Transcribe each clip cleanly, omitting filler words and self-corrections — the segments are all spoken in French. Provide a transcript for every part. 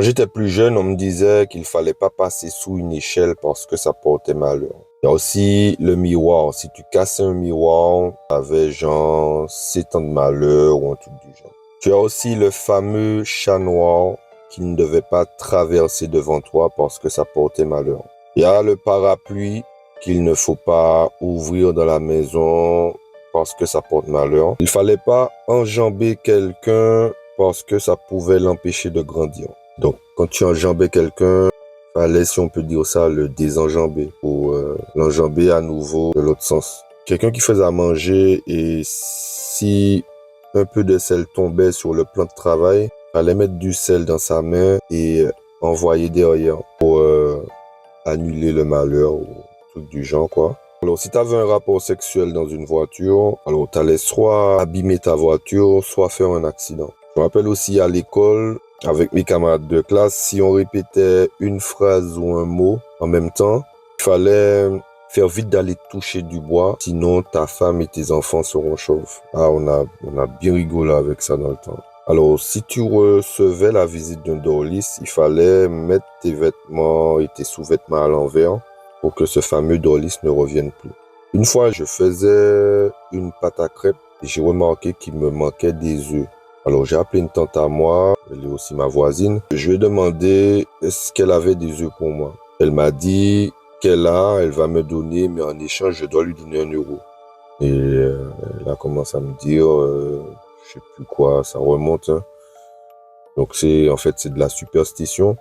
Quand j'étais plus jeune, on me disait qu'il fallait pas passer sous une échelle parce que ça portait malheur. Il y a aussi le miroir. Si tu cassais un miroir, t'avais genre 7 ans de malheur ou un truc du genre. Tu as aussi le fameux chat noir qui ne devait pas traverser devant toi parce que ça portait malheur. Il y a le parapluie qu'il ne faut pas ouvrir dans la maison parce que ça porte malheur. Il fallait pas enjamber quelqu'un parce que ça pouvait l'empêcher de grandir. Donc, quand tu enjambais quelqu'un, fallait, si on peut dire ça, le désenjamber ou l'enjamber à nouveau de l'autre sens. Quelqu'un qui faisait à manger et si un peu de sel tombait sur le plan de travail, fallait mettre du sel dans sa main et envoyer derrière pour annuler le malheur ou truc du genre, quoi. Alors, si tu avais un rapport sexuel dans une voiture, alors tu allais soit abîmer ta voiture, soit faire un accident. Je me rappelle aussi à l'école, avec mes camarades de classe, si on répétait une phrase ou un mot en même temps, il fallait faire vite d'aller toucher du bois, sinon ta femme et tes enfants seront chauves. Ah, on a bien rigolé avec ça dans le temps. Alors, si tu recevais la visite d'un dorliste, il fallait mettre tes vêtements et tes sous-vêtements à l'envers pour que ce fameux dorliste ne revienne plus. Une fois, je faisais une pâte à crêpes et j'ai remarqué qu'il me manquait des œufs. Alors, j'ai appelé une tante à moi, elle est aussi ma voisine. Je lui ai demandé est-ce qu'elle avait des œufs pour moi. Elle m'a dit qu'elle va me donner, mais en échange, je dois lui donner 1 euro. Et elle a commencé à me dire, je sais plus quoi, ça remonte. Hein. Donc, c'est de la superstition.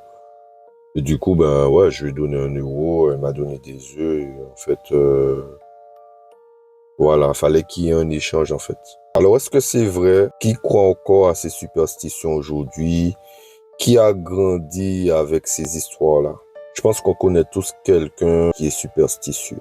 Et du coup, ben ouais, je lui ai donné 1 euro, elle m'a donné des œufs. Et en fait, voilà, fallait qu'il y ait un échange en fait. Alors, est-ce que c'est vrai? Qui croit encore à ces superstitions aujourd'hui? Qui a grandi avec ces histoires-là? Je pense qu'on connaît tous quelqu'un qui est superstitieux.